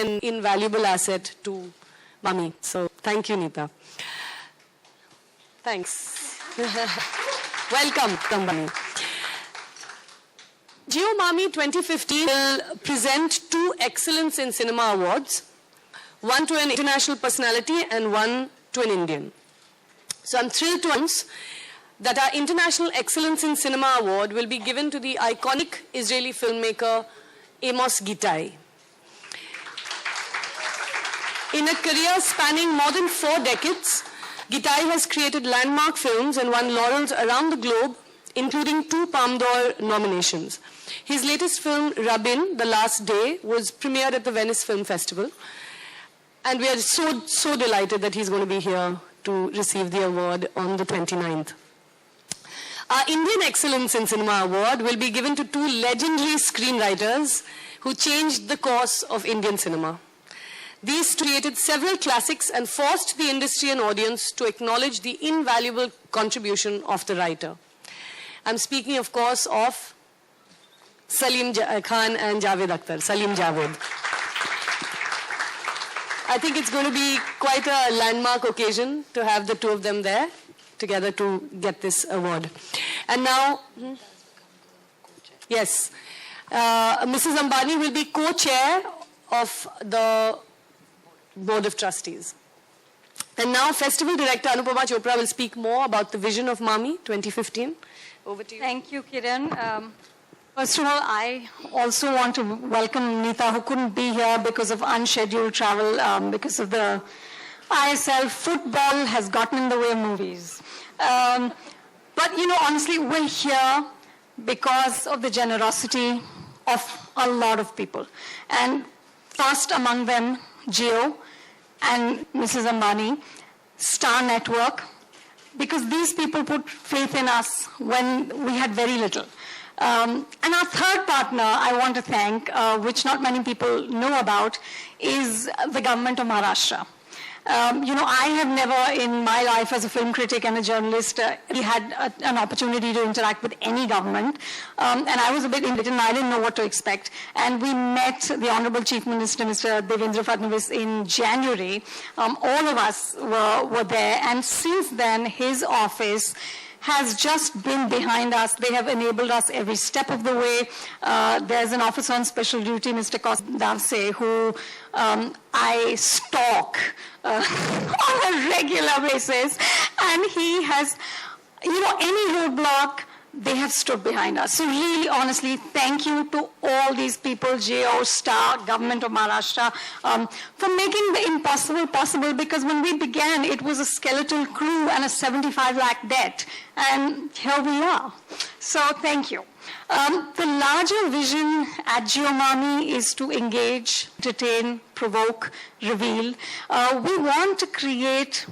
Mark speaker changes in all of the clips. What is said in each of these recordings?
Speaker 1: an invaluable asset to MAMI. So thank you, Neeta. Thanks. Welcome, MAMI. MAMI 2015 will present 2 Excellence in Cinema Awards, one to an international personality and one to an Indian. So I'm thrilled to announce that our International Excellence in Cinema Award will be given to the iconic Israeli filmmaker Amos Gitai. In a career spanning more than 4 decades, Gitai has created landmark films and won laurels around the globe, including 2 Palme d'Or nominations. His latest film, Rabin, The Last Day, was premiered at the Venice Film Festival. And we are so delighted that he's going to be here to receive the award on the 29th. Our Indian Excellence in Cinema Award will be given to 2 legendary screenwriters who changed the course of Indian cinema. These created several classics and forced the industry and audience to acknowledge the invaluable contribution of the writer. I'm speaking, of course, of Salim Khan and Javed Akhtar, Salim Javed. I think it's going to be quite a landmark occasion to have the 2 of them there together to get this award. And now, yes, Mrs. Ambani will be co-chair of the Board of Trustees. And now Festival Director Anupama Chopra will speak more about the vision of MAMI 2015. Over to you.
Speaker 2: Thank you, Kiran. First of all, I also want to welcome Neeta, who couldn't be here because of unscheduled travel, because of the ISL. Football has gotten in the way of movies. But, you know, honestly, we're here because of the generosity of a lot of people. And first among them, Jio and Mrs. Ambani, Star Network, because these people put faith in us when we had very little. And our third partner I want to thank, which not many people know about, is the government of Maharashtra. You know, I have never in my life as a film critic and a journalist had an opportunity to interact with any government. And I was a bit indifferent, I didn't know what to expect. And we met the Honorable Chief Minister, Mr. Devendra Fadnavis, in January. All of us were there. And since then, his office has just been behind us. They have enabled us every step of the way. There's an officer on special duty, Mr. Kosdavse, who I stalk on a regular basis. And he has, you know, any roadblock, they have stood behind us. So really, honestly, thank you to all these people, JO, Star, Government of Maharashtra, for making the impossible possible, because when we began, it was a skeletal crew and a 75 lakh debt. And here we are. So thank you. The larger vision at MAMI is to engage, entertain, provoke, reveal. We want to create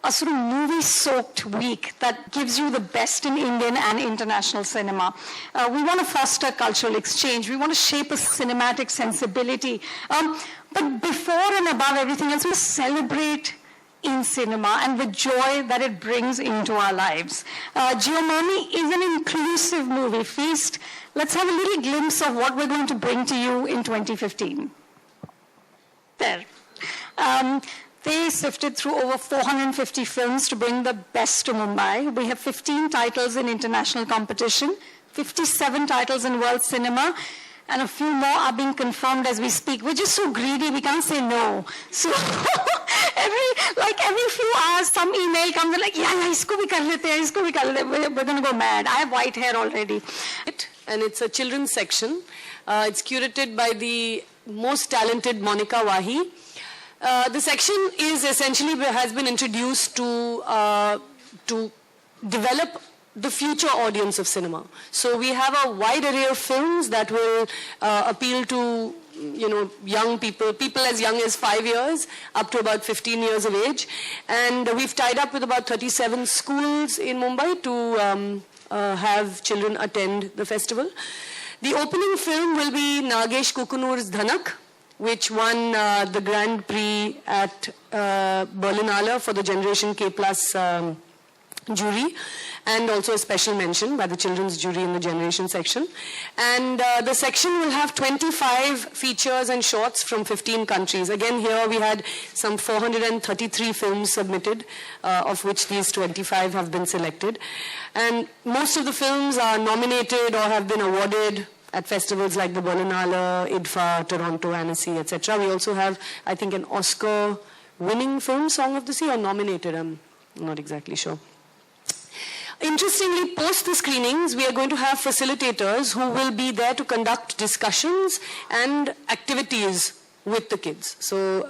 Speaker 2: a sort of movie-soaked week that gives you the best in Indian and international cinema. We want to foster cultural exchange. We want to shape a cinematic sensibility. But before and above everything else, we celebrate in cinema and the joy that it brings into our lives. MAMI is an inclusive movie feast. Let's have a little glimpse of what we're going to bring to you in 2015. There. They sifted through over 450 films to bring the best to Mumbai. We have 15 titles in international competition, 57 titles in world cinema, and a few more are being confirmed as we speak. We're just so greedy, we can't say no. So every few hours, some email comes and like, yeah, isko bhi kar lete hain, isko bhi kar lete. We're going to go mad. I have white hair already.
Speaker 1: And it's a children's section. It's curated by the most talented Monica Wahi. The section is essentially has been introduced to develop the future audience of cinema. So we have a wide array of films that will appeal to, you know, young people, people as young as 5 years up to about 15 years of age. And we've tied up with about 37 schools in Mumbai to have children attend the festival. The opening film will be Nagesh Kukunur's Dhanak, which won the Grand Prix at Berlinale for the Generation K Plus jury. and also a special mention by the children's jury in the generation section. And the section will have 25 features and shorts from 15 countries. Again, here we had some 433 films submitted, of which these 25 have been selected. And most of the films are nominated or have been awarded at festivals like the Berlinale, IDFA, Toronto, Annecy, etc. We also have, I think, an Oscar-winning film, Song of the Sea, or nominated, I'm not exactly sure. Interestingly, post the screenings, we are going to have facilitators who will be there to conduct discussions and activities with the kids. So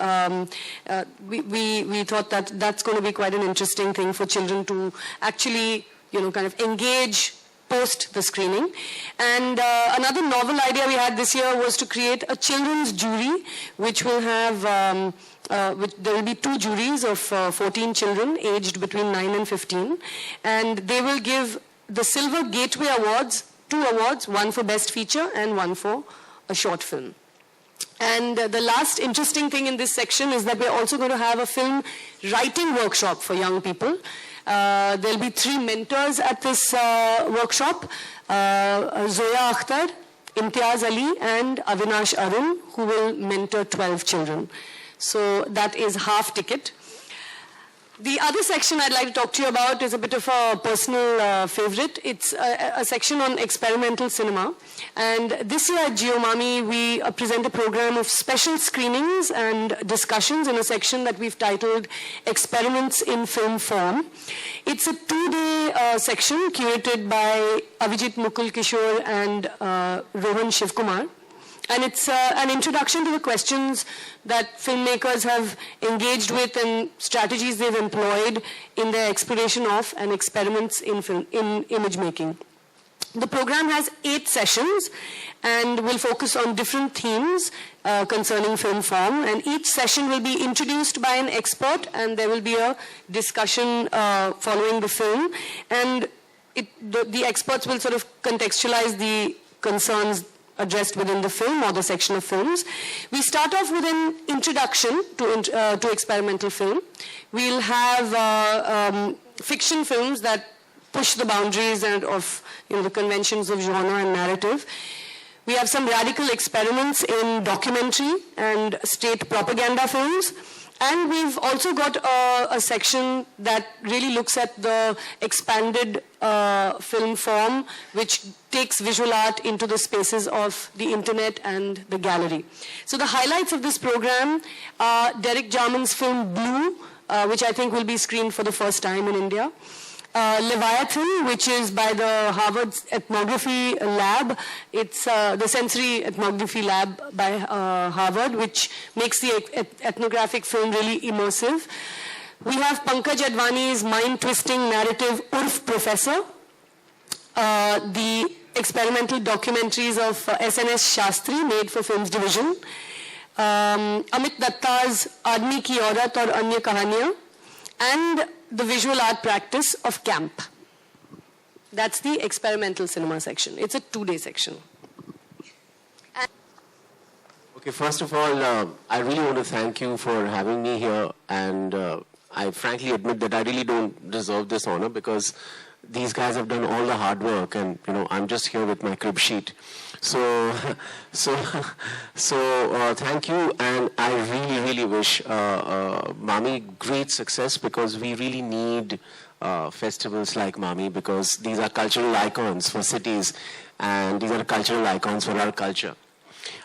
Speaker 1: we thought that that's going to be quite an interesting thing for children to actually, kind of engage post the screening. And another novel idea we had this year was to create a children's jury, which will have, there will be 2 juries of 14 children aged between 9 and 15. And they will give the Silver Gateway Awards, 2 awards, one for Best Feature and one for a short film. And the last interesting thing in this section is that we're also going to have a film writing workshop for young people. There'll be 3 mentors at this workshop, Zoya Akhtar, Imtiaz Ali, and Avinash Arun, who will mentor 12 children. So that is half ticket. The other section I'd like to talk to you about is a bit of a personal favorite. It's a section on experimental cinema. And this year at MAMI, we present a program of special screenings and discussions in a section that we've titled Experiments in Film Form. It's a 2-day section curated by Avijit Mukul Kishore and Rohan Shivkumar. And it's an introduction to the questions that filmmakers have engaged with and strategies they've employed in their exploration of and experiments in image making. The program has 8 sessions and will focus on different themes concerning film form. And each session will be introduced by an expert, and there will be a discussion following the film. And the experts will sort of contextualize the concerns addressed within the film or the section of films. We start off with an introduction to experimental film. We'll have fiction films that push the boundaries of the conventions of genre and narrative. We have some radical experiments in documentary and state propaganda films. And we've also got a section that really looks at the expanded film form, which takes visual art into the spaces of the internet and the gallery. So the highlights of this program are Derek Jarman's film Blue, which I think will be screened for the first time in India. Leviathan, which is by the Harvard Ethnography Lab. It's the Sensory Ethnography Lab by Harvard, which makes the ethnographic film really immersive. We have Pankaj Advani's mind-twisting narrative Urf Professor, the experimental documentaries of SNS Shastri made for Films Division, Amit Datta's Aadmi Ki Aurat Aur Anya Kahaniyan, and the visual art practice of camp. That's the experimental cinema section. It's a 2-day section.
Speaker 3: Okay, first of all, I really want to thank you for having me here, and I frankly admit that I really don't deserve this honor because these guys have done all the hard work, and I'm just here with my crib sheet. So thank you, and I really wish MAMI great success, because we really need festivals like MAMI, because these are cultural icons for cities, and these are cultural icons for our culture.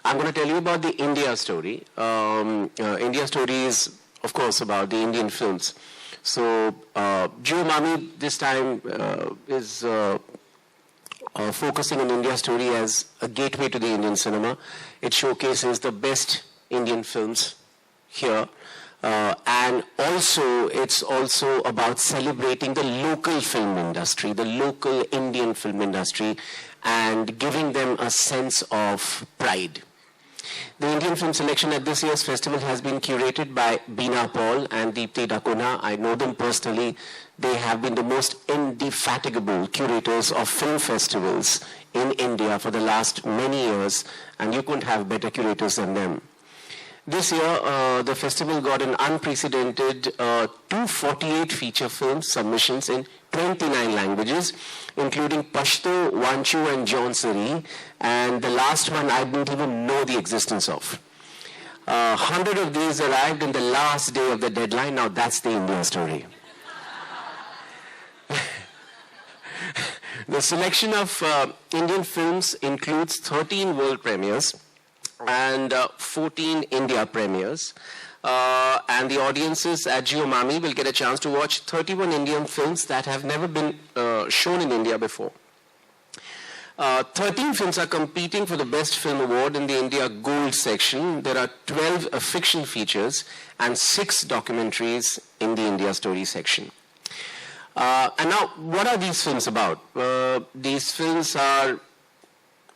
Speaker 3: I'm going to tell you about the India story. India story is, of course, about the Indian films. So MAMI this time is focusing on India story as a gateway to the Indian cinema. It showcases the best Indian films here. And also, it's also about celebrating the local film industry, the local Indian film industry, and giving them a sense of pride. The Indian film selection at this year's festival has been curated by Beena Paul and Deepthi Dakuna. I know them personally. They have been the most indefatigable curators of film festivals in India for the last many years, and you couldn't have better curators than them. This year, the festival got an unprecedented 248 feature film submissions in 29 languages, including Pashto, Wanchu, and Jaunsari, and the last one I didn't even know the existence of. 100 of these arrived in the last day of the deadline. Now that's the India story. The selection of Indian films includes 13 world premieres and 14 India premieres. And the audiences at MAMI will get a chance to watch 31 Indian films that have never been shown in India before. 13 films are competing for the Best Film Award in the India Gold section. There are 12 fiction features and 6 documentaries in the India Story section. And now, what are these films about? These films are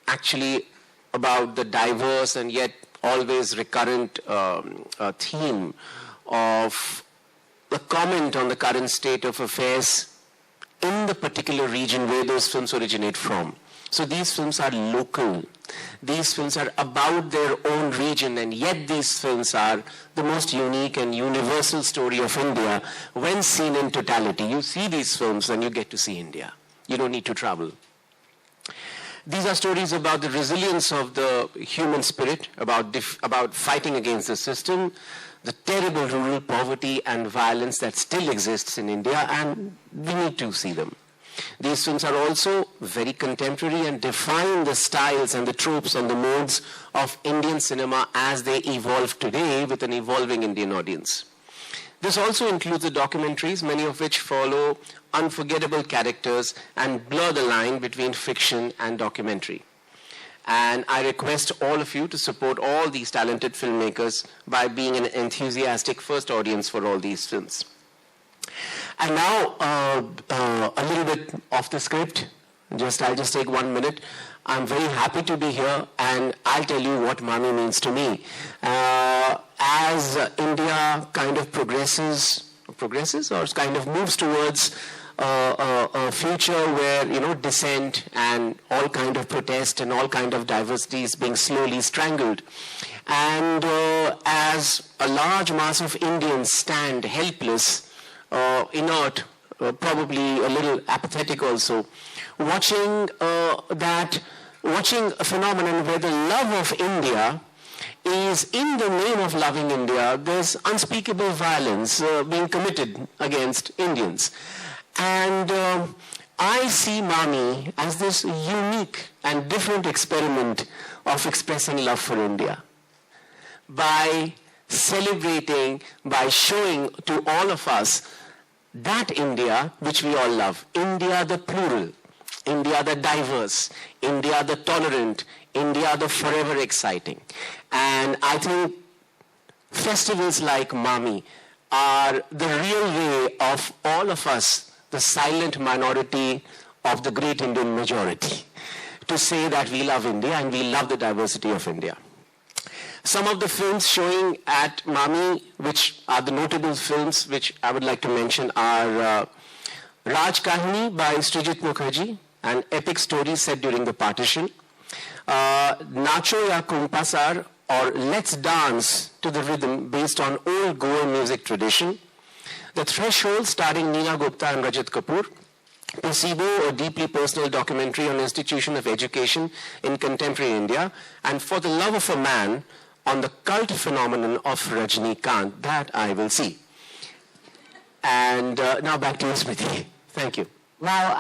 Speaker 3: actually about the diverse and yet always recurrent theme of the comment on the current state of affairs in the particular region where those films originate from. So these films are local. These films are about their own region, and yet these films are the most unique and universal story of India when seen in totality. You see these films and you get to see India. You don't need to travel. These are stories about the resilience of the human spirit, about fighting against the system, the terrible rural poverty and violence that still exists in India, and we need to see them. These films are also very contemporary and define the styles and the tropes and the modes of Indian cinema as they evolve today with an evolving Indian audience. This also includes the documentaries, many of which follow unforgettable characters and blur the line between fiction and documentary. And I request all of you to support all these talented filmmakers by being an enthusiastic first audience for all these films. And now, a little bit off the script. I'll just take 1 minute. I'm very happy to be here, and I'll tell you what MAMI means to me. As India kind of progresses or kind of moves towards a future where, dissent and all kind of protest and all kind of diversity is being slowly strangled. And as a large mass of Indians stand helpless, inert, probably a little apathetic also, watching a phenomenon where the love of India is in the name of loving India, there's unspeakable violence being committed against Indians. And I see MAMI as this unique and different experiment of expressing love for India. By celebrating, by showing to all of us that India which we all love, India the plural, India the diverse, India the tolerant, India the forever exciting. And I think festivals like MAMI are the real way of all of us, the silent minority of the great Indian majority, to say that we love India and we love the diversity of India. Some of the films showing at MAMI, which are the notable films which I would like to mention, are Raj Kahani by Srijit Mukherjee, an epic story set during the partition. Nacho Ya Kumpasar, or Let's Dance to the Rhythm, based on old Goa music tradition. The Threshold, starring Neena Gupta and Rajat Kapur. Placebo, a deeply personal documentary on institution of education in contemporary India. And For the Love of a Man, on the cult phenomenon of Rajnikant. That I will see. And now back to you, Smriti. Thank you.
Speaker 2: Wow.